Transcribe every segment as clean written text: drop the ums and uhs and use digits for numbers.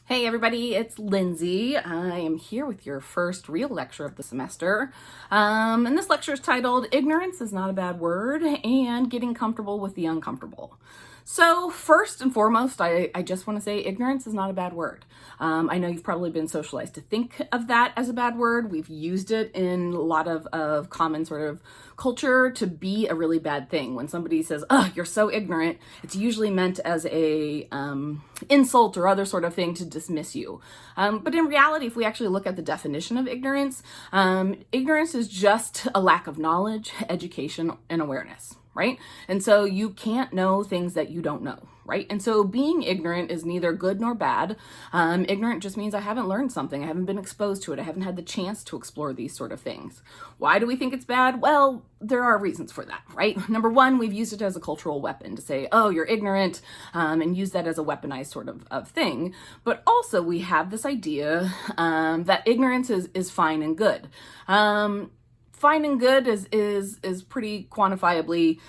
Hey everybody, it's Lindsay. I am here with your first real lecture of the semester. And this lecture is titled Ignorance is Not a Bad Word and Getting Comfortable with the Uncomfortable. So first and foremost, I just want to say ignorance is not a bad word. I know you've probably been socialized to think of that as a bad word. We've used it in a lot of common sort of culture to be a really bad thing. When somebody says, "Oh, you're so ignorant," it's usually meant as a insult or other sort of thing to dismiss you. But in reality, if we actually look at the definition of ignorance, ignorance is just a lack of knowledge, education, and awareness. Right? And so you can't know things that you don't know, right? And so being ignorant is neither good nor bad. Ignorant just means I haven't learned something. I haven't been exposed to it. I haven't had the chance to explore these sort of things. Why do we think it's bad? Well, there are reasons for that, right? Number one, we've used it as a cultural weapon to say, oh, you're ignorant, and use that as a weaponized sort of thing. But also we have this idea that ignorance is fine and good. Fine and good is pretty quantifiably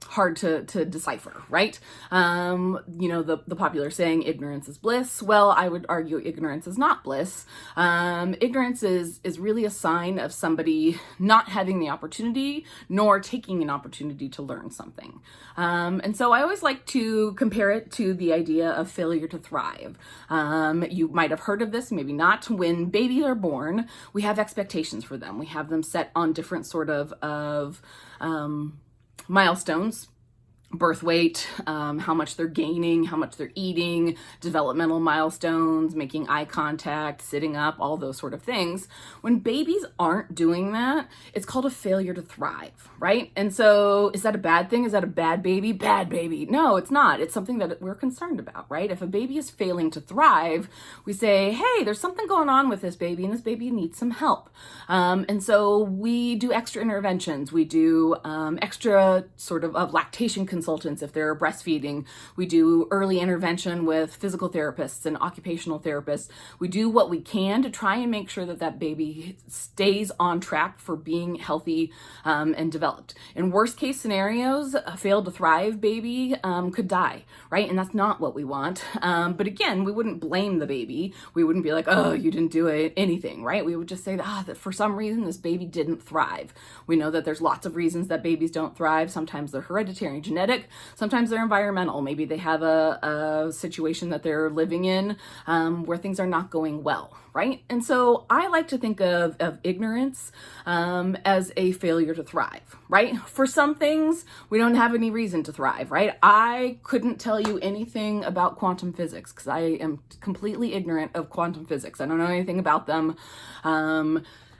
hard to decipher, right? The popular saying, ignorance is bliss. Well, I would argue ignorance is not bliss. Ignorance is really a sign of somebody not having the opportunity nor taking an opportunity to learn something. And so I always like to compare it to the idea of failure to thrive. You might have heard of this, maybe not. When babies are born, we have expectations for them. We have them set on different sort of milestones. Birth weight, how much they're gaining, how much they're eating, developmental milestones, making eye contact, sitting up, all those sort of things. When babies aren't doing that, it's called a failure to thrive, right? And so is that a bad thing? Is that a bad baby? Bad baby. No, it's not. It's something that we're concerned about, right? If a baby is failing to thrive, we say, hey, there's something going on with this baby and this baby needs some help. And so we do extra interventions. We do extra sort of lactation consultants if they're breastfeeding. We do early intervention with physical therapists and occupational therapists. We do what we can to try and make sure that that baby stays on track for being healthy and developed. In worst case scenarios, a failed to thrive baby could die, right? And that's not what we want. But again, we wouldn't blame the baby. We wouldn't be like, oh, you didn't do anything, right? We would just say that for some reason this baby didn't thrive. We know that there's lots of reasons that babies don't thrive. Sometimes they're hereditary and genetic. Sometimes they're environmental. Maybe they have a situation that they're living in where things are not going well, right? And so I like to think of ignorance as a failure to thrive, right? For some things, we don't have any reason to thrive, right? I couldn't tell you anything about quantum physics because I am completely ignorant of quantum physics. I don't know anything about them.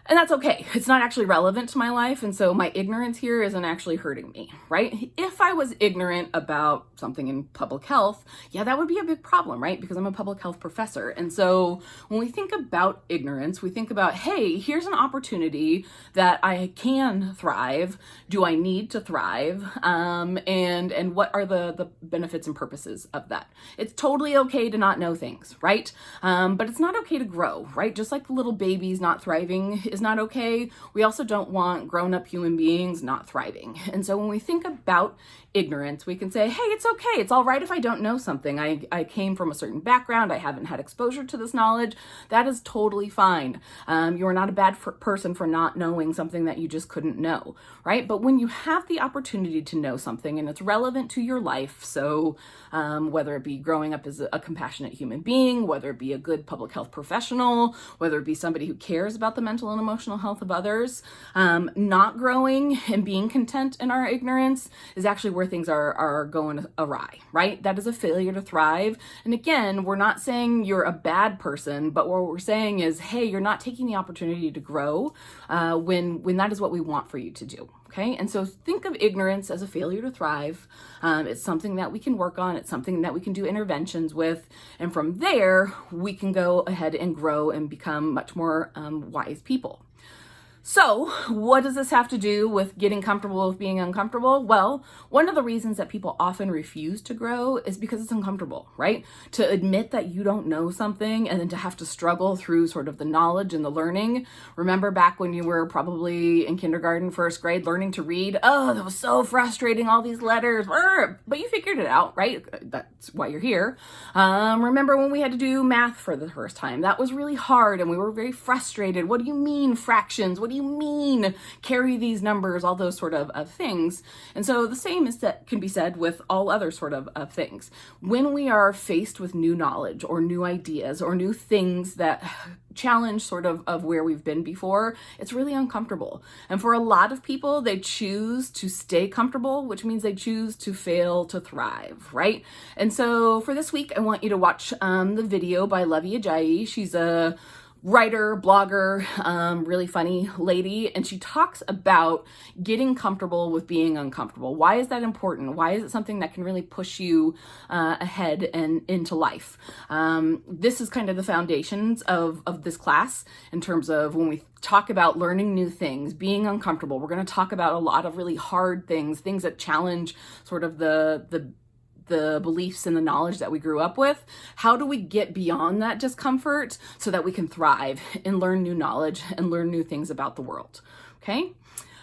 And that's okay. It's not actually relevant to my life. And so my ignorance here isn't actually hurting me, right? If I was ignorant about something in public health, yeah, that would be a big problem, right? Because I'm a public health professor. And so when we think about ignorance, we think about, hey, here's an opportunity that I can thrive. Do I need to thrive? And what are the benefits and purposes of that? It's totally okay to not know things, right? But it's not okay to grow, right? Just like the little babies not thriving is not okay. We also don't want grown-up human beings not thriving. And so when we think about ignorance, we can say, hey, it's okay. It's all right if I don't know something. I came from a certain background. I haven't had exposure to this knowledge. That is totally fine. You are not a bad person for not knowing something that you just couldn't know, right? But when you have the opportunity to know something and it's relevant to your life, so whether it be growing up as a compassionate human being, whether it be a good public health professional, whether it be somebody who cares about the mental and emotional health of others, not growing and being content in our ignorance is actually where things are going awry, right? That is a failure to thrive. And again, we're not saying you're a bad person, but what we're saying is, hey, you're not taking the opportunity to grow when that is what we want for you to do. Okay, and so think of ignorance as a failure to thrive. It's something that we can work on. It's something that we can do interventions with. And from there, we can go ahead and grow and become much more wise people. So what does this have to do with getting comfortable with being uncomfortable? Well, one of the reasons that people often refuse to grow is because it's uncomfortable, right? To admit that you don't know something and then to have to struggle through sort of the knowledge and the learning. Remember back when you were probably in kindergarten, first grade, learning to read? Oh, that was so frustrating, all these letters, but you figured it out, right? That's why you're here. Remember when we had to do math for the first time? That was really hard and we were very frustrated. What do you mean fractions? What do you mean carry these numbers? All those sort of things. And so the same is that can be said with all other sort of things. When we are faced with new knowledge or new ideas or new things that challenge sort of where we've been before, it's really uncomfortable. And for a lot of people, they choose to stay comfortable, which means they choose to fail to thrive, right? And so for this week, I want you to watch the video by PHHA. She's a writer, blogger, really funny lady, and she talks about getting comfortable with being uncomfortable. Why is that important? Why is it something that can really push you ahead and into life? This is kind of the foundations of this class in terms of when we talk about learning new things, being uncomfortable. We're going to talk about a lot of really hard things that challenge sort of the beliefs and the knowledge that we grew up with. How do we get beyond that discomfort so that we can thrive and learn new knowledge and learn new things about the world? Okay.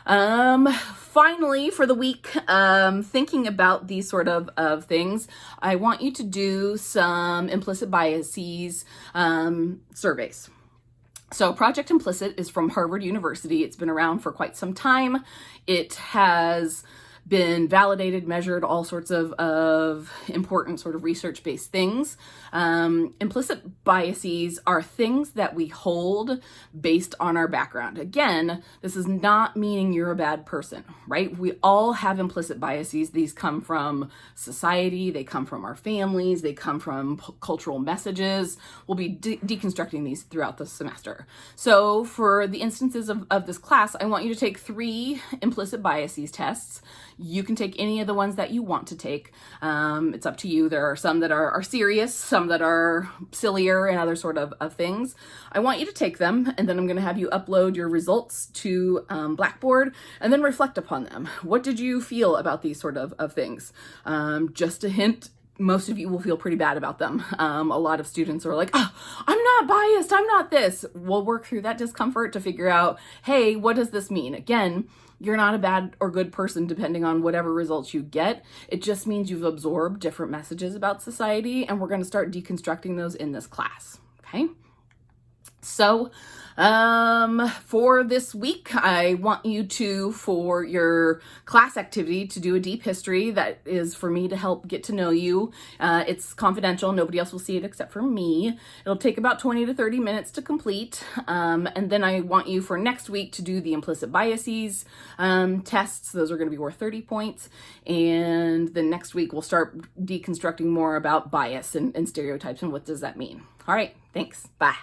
Finally, for the week, thinking about these sort of things, I want you to do some implicit biases surveys. So Project Implicit is from Harvard University. It's been around for quite some time. It has been validated, measured, all sorts of important sort of research-based things. Implicit biases are things that we hold based on our background. Again, this is not meaning you're a bad person, right? We all have implicit biases. These come from society, they come from our families, they come from cultural messages. We'll be deconstructing these throughout the semester. So for the instances of this class, I want you to take 3 implicit biases tests. You can take any of the ones that you want to take. It's up to you. There are some that are serious, some that are sillier and other sort of things. I want you to take them, and then I'm going to have you upload your results to Blackboard and then reflect upon them. What did you feel about these sort of things? Just a hint, most of you will feel pretty bad about them. A lot of students are like, oh, I'm not biased, I'm not this. We'll work through that discomfort to figure out, hey, what does this mean? Again, you're not a bad or good person depending on whatever results you get. It just means you've absorbed different messages about society, and we're going to start deconstructing those in this class, okay? So for this week, I want you to, for your class activity, to do a deep history. That is for me to help get to know you. It's confidential. Nobody else will see it except for me. It'll take about 20 to 30 minutes to complete. And then I want you for next week to do the implicit biases tests. Those are going to be worth 30 points. And then next week, we'll start deconstructing more about bias and stereotypes and what does that mean. All right. Thanks. Bye.